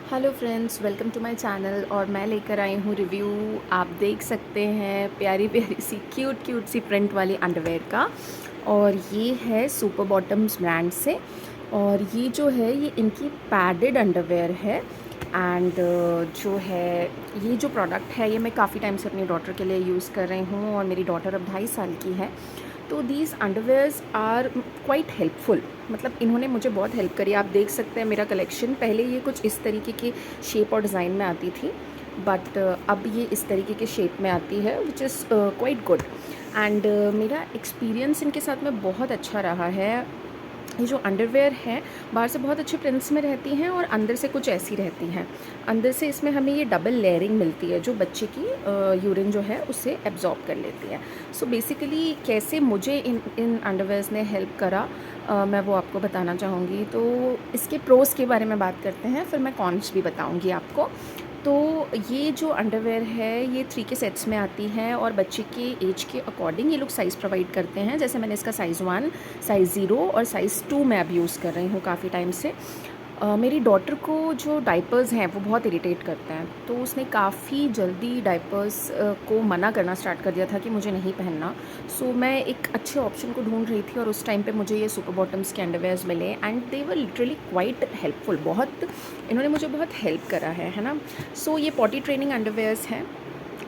Hello friends, welcome to my channel. और मैं लेकर आई हूँ रिव्यू। आप देख सकते हैं प्यारी प्यारी सी क्यूट सी प्रिंट वाली अंडरवेयर का। और ये है सुपर बॉटम्स ब्रांड से। और ये जो है ये इनकी पैडेड अंडरवेयर है। एंड जो है ये जो प्रोडक्ट है ये मैं काफ़ी टाइम से अपनी डॉटर के लिए यूज़ कर रही हूँ। और मेरी डॉटर अब 2.5 साल की है। तो these underwears are quite helpful. मतलब इन्होंने मुझे बहुत हेल्प करी। आप देख सकते हैं मेरा कलेक्शन, पहले ये कुछ इस तरीके की शेप और डिज़ाइन में आती थी, बट अब ये इस तरीके के शेप में आती है, which is quite good. And मेरा एक्सपीरियंस इनके साथ में बहुत अच्छा रहा है। ये जो अंडरवेयर है बाहर से बहुत अच्छे प्रिंट्स में रहती हैं और अंदर से कुछ ऐसी रहती हैं। अंदर से इसमें हमें ये डबल लेयरिंग मिलती है जो बच्चे की यूरिन जो है उसे एब्जॉर्ब कर लेती है। सो बेसिकली कैसे मुझे इन अंडरवेयर्स ने हेल्प करा, मैं वो आपको बताना चाहूँगी। तो इसके प्रोस के बारे में बात करते हैं, फिर मैं कॉन्स भी बताऊँगी आपको। तो ये जो अंडरवेयर है ये 3 के सेट्स में आती हैं और बच्चे के एज के अकॉर्डिंग ये लोग साइज़ प्रोवाइड करते हैं। जैसे मैंने इसका साइज़ 1, साइज़ 0 और साइज़ 2 मैं अब यूज़ कर रही हूँ काफ़ी टाइम से। मेरी डॉटर को जो डायपर्स हैं वो बहुत इरिटेट करते हैं, तो उसने काफ़ी जल्दी डायपर्स को मना करना स्टार्ट कर दिया था कि मुझे नहीं पहनना। सो मैं एक अच्छे ऑप्शन को ढूंढ रही थी और उस टाइम पे मुझे ये सुपर बॉटम्स के अंडरवेयर्स मिले and they were literally quite helpful. बहुत इन्होंने मुझे बहुत हेल्प करा है ना। सो ये पॉटी ट्रेनिंग अंडरवेयर्स हैं।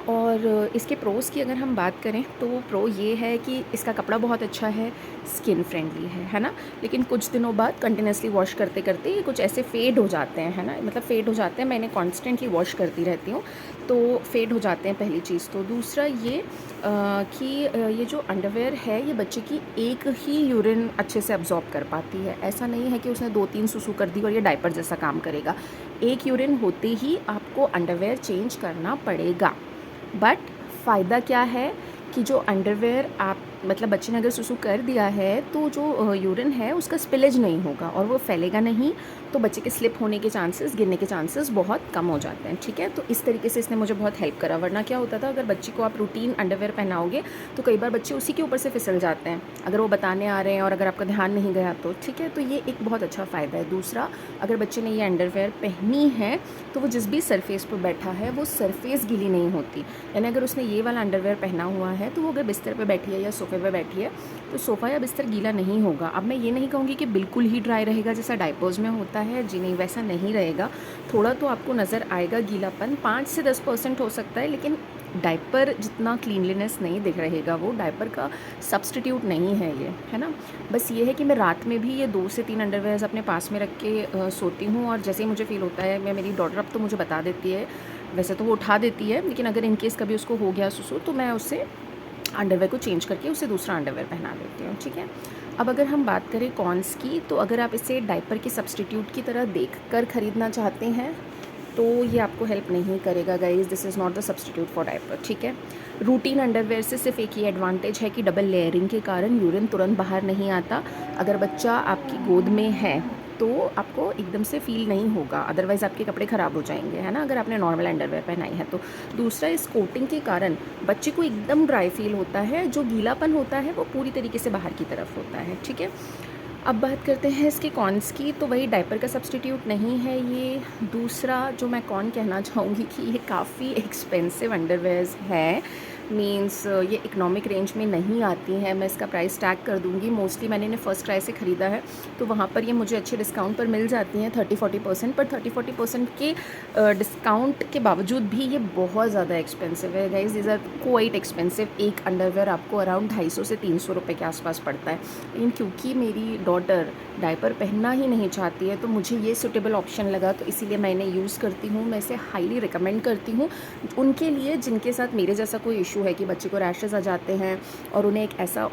और इसके प्रोज़ की अगर हम बात करें तो प्रो ये है कि इसका कपड़ा बहुत अच्छा है, स्किन फ्रेंडली है ना। लेकिन कुछ दिनों बाद कंटिन्यूसली वॉश करते करते ये कुछ ऐसे फेड हो जाते हैं, है ना। मतलब फेड हो जाते हैं, मैं इन्हें कॉन्स्टेंटली वॉश करती रहती हूँ तो फेड हो जाते हैं, पहली चीज़। तो दूसरा ये कि ये जो अंडरवेयर है ये बच्चे की एक ही यूरिन अच्छे से अब्जॉर्ब कर पाती है। ऐसा नहीं है कि उसने 2-3 सुसु कर दी और ये डायपर जैसा काम करेगा। एक यूरिन होते ही आपको अंडरवेयर चेंज करना पड़ेगा। बट फ़ायदा क्या है कि जो अंडरवेयर आप मतलब बच्चे ने अगर सुसु कर दिया है तो जो यूरिन है उसका स्पिलेज नहीं होगा और वो फैलेगा नहीं, तो बच्चे के स्लिप होने के चांसेस, गिरने के चांसेस बहुत कम हो जाते हैं। ठीक है, तो इस तरीके से इसने मुझे बहुत हेल्प करा। वरना क्या होता था, अगर बच्चे को आप रूटीन अंडरवेयर पहनाओगे तो कई बार बच्चे उसी के ऊपर से फिसल जाते हैं अगर वो बताने आ रहे हैं और अगर आपका ध्यान नहीं गया तो। ठीक है, तो ये एक बहुत अच्छा फ़ायदा है। दूसरा, अगर बच्चे ने ये अंडरवेयर पहनी है तो वो जिस भी सरफेस पर बैठा है वो सरफेस गीली नहीं होती। यानी अगर उसने ये वाला अंडरवेयर पहना हुआ है तो वो अगर बिस्तर पे बैठी है या सोफ़े पे बैठी है तो सोफ़ा या बिस्तर गीला नहीं होगा। अब मैं ये नहीं कहूँगी कि बिल्कुल ही ड्राई रहेगा जैसा डायपर्स में होता है, जी नहीं, वैसा नहीं रहेगा। थोड़ा तो आपको नज़र आएगा गीलापन, 5 से 10% हो सकता है, लेकिन डायपर जितना क्लीनलीनेस नहीं दिख रहेगा। वो डायपर का सब्स्टिट्यूट नहीं है ये, है ना। बस ये है कि मैं रात में भी ये 2 से 3 अंडरवेयर्स अपने पास में रख के सोती हूँ। और जैसे ही मुझे फ़ील होता है, मैं मेरी डॉटर अब तो मुझे बता देती है, वैसे तो वो उठा देती है, लेकिन अगर इन केस कभी उसको हो गया सुसु तो मैं उससे अंडरवेयर को चेंज करके उसे दूसरा अंडरवेयर पहना देती हूँ। ठीक है, अब अगर हम बात करें कॉन्स की, तो अगर आप इसे डायपर के सब्स्टिट्यूट की तरह देख कर ख़रीदना चाहते हैं तो ये आपको हेल्प नहीं करेगा guys. This is not the substitute for diaper. ठीक है, रूटीन अंडरवेयर से सिर्फ एक ही एडवांटेज है कि डबल लेयरिंग के कारण यूरिन तुरंत बाहर नहीं आता। अगर बच्चा आपकी गोद में है तो आपको एकदम से फ़ील नहीं होगा, अदरवाइज़ आपके कपड़े ख़राब हो जाएंगे, है ना, अगर आपने नॉर्मल अंडरवेयर पहनाई है तो। दूसरा, इस कोटिंग के कारण बच्चे को एकदम ड्राई फील होता है, जो गीलापन होता है वो पूरी तरीके से बाहर की तरफ होता है। ठीक है, अब बात करते हैं इसके कॉन्स की। तो वही डायपर का सब्स्टिट्यूट नहीं है ये। दूसरा जो मैं कॉन कहना चाहूँगी कि ये काफ़ी एक्सपेंसिव अंडरवेयर्स है। मींस ये इकोनॉमिक रेंज में नहीं आती हैं। मैं इसका प्राइस टैग कर दूँगी। मोस्टली मैंने इन्हें फ़र्स्ट क्राई से ख़रीदा है तो वहाँ पर ये मुझे अच्छे डिस्काउंट पर मिल जाती हैं, 30-40%। पर 30-40% के डिस्काउंट के बावजूद भी ये बहुत ज़्यादा एक्सपेंसिव है guys. These are quite expensive. एक अंडरवेयर आपको अराउंड 250 से 300 रुपये के आसपास पड़ता है। लेकिन क्योंकि मेरी डॉटर डायपर पहनना ही नहीं चाहती है तो मुझे ये सूटेबल ऑप्शन लगा, तो इसीलिए मैं इन्हें यूज़ करती हूँ। मैं इसे हाईली रिकमेंड करती हूँ उनके लिए जिनके साथ मेरे जैसा कोई इशू है कि बच्चे को रैशेज़ आ जाते हैं और उन्हें एक ऐसा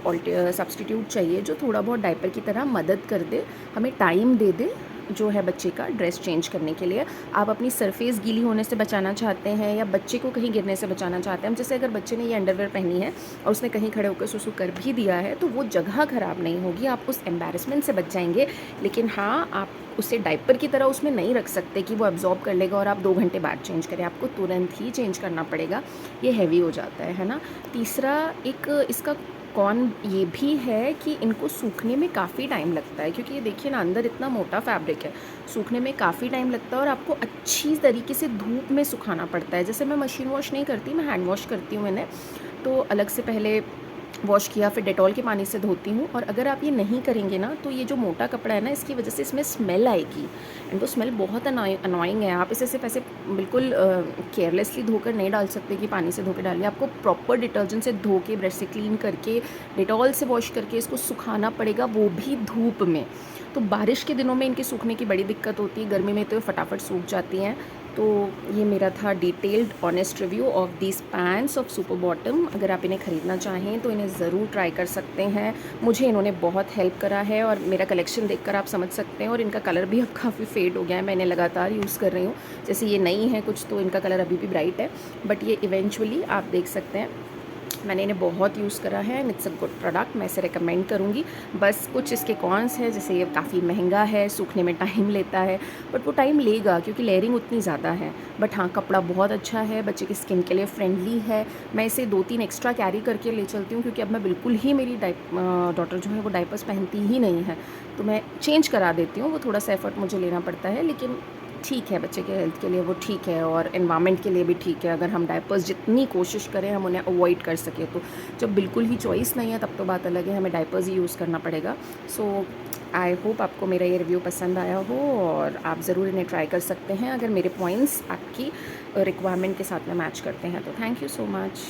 सब्स्टिट्यूट चाहिए जो थोड़ा बहुत डायपर की तरह मदद कर दे, हमें टाइम दे दे जो है बच्चे का ड्रेस चेंज करने के लिए। आप अपनी सरफेस गीली होने से बचाना चाहते हैं या बच्चे को कहीं गिरने से बचाना चाहते हैं। जैसे अगर बच्चे ने ये अंडरवेयर पहनी है और उसने कहीं खड़े होकर सुसु कर भी दिया है तो वो जगह ख़राब नहीं होगी, आप उस एम्बैरेसमेंट से बच जाएंगे। लेकिन हाँ, आप उसे डायपर की तरह उसमें नहीं रख सकते कि वो एब्जॉर्ब कर लेगा और आप 2 घंटे बाद चेंज करें। आपको तुरंत ही चेंज करना पड़ेगा, ये हैवी हो जाता है ना। तीसरा, एक इसका कॉन ये भी है कि इनको सूखने में काफ़ी टाइम लगता है, क्योंकि ये देखिए ना अंदर इतना मोटा फैब्रिक है, सूखने में काफ़ी टाइम लगता है और आपको अच्छी तरीके से धूप में सुखाना पड़ता है। जैसे मैं मशीन वॉश नहीं करती, मैं हैंड वॉश करती हूँ इन्हें, तो अलग से पहले वॉश किया, फिर डेटॉल के पानी से धोती हूँ। और अगर आप ये नहीं करेंगे ना तो ये जो मोटा कपड़ा है ना, इसकी वजह से इसमें स्मेल आएगी, एंड वो स्मेल बहुत अनॉइंग है। आप इसे सिर्फ ऐसे बिल्कुल केयरलेसली धोकर नहीं डाल सकते कि पानी से धो के डालिए, आपको प्रॉपर डिटर्जेंट से धो के, ब्रश से क्लीन करके, डेटॉल से वॉश करके इसको सुखाना पड़ेगा, वो भी धूप में। तो बारिश के दिनों में इनके सूखने की बड़ी दिक्कत होती है, गर्मी में तो ये फटाफट सूख जाती हैं। तो ये मेरा था detailed honest review of these pants of super bottom. अगर आप इन्हें ख़रीदना चाहें तो इन्हें ज़रूर ट्राई कर सकते हैं। मुझे इन्होंने बहुत हेल्प करा है और मेरा कलेक्शन देखकर आप समझ सकते हैं। और इनका कलर भी अब काफ़ी फेड हो गया है, मैं इन्हें लगातार यूज़ कर रही हूँ। जैसे ये नई है कुछ, तो इनका कलर अभी भी ब्राइट है, बट ये इवेंचुअली आप देख सकते हैं मैंने इन्हें बहुत यूज़ करा है and it's a good product, मैं इसे रिकमेंड करूँगी। बस कुछ इसके कॉन्स हैं, जैसे ये काफ़ी महंगा है, सूखने में टाइम लेता है, बट वो टाइम लेगा क्योंकि लेयरिंग उतनी ज़्यादा है। बट हाँ, कपड़ा बहुत अच्छा है, बच्चे की स्किन के लिए फ्रेंडली है। मैं इसे 2-3 एक्स्ट्रा कैरी करके ले चलती हूँ, क्योंकि अब मैं बिल्कुल ही, मेरी डॉटर जो है वो डायपर्स पहनती ही नहीं है, तो मैं चेंज करा देती हूँ। वो थोड़ा सा एफर्ट मुझे लेना पड़ता है, लेकिन ठीक है, बच्चे के हेल्थ के लिए वो ठीक है और एनवायरनमेंट के लिए भी ठीक है। अगर हम डायपर्स जितनी कोशिश करें हम उन्हें अवॉइड कर सकें तो। जब बिल्कुल ही चॉइस नहीं है तब तो बात अलग है, हमें डायपर्स ही यूज़ करना पड़ेगा। सो आई होप आपको मेरा ये रिव्यू पसंद आया हो और आप ज़रूर इन्हें ट्राई कर सकते हैं, अगर मेरे पॉइंट्स आपकी रिक्वायरमेंट के साथ में मैच करते हैं तो। Thank you so much.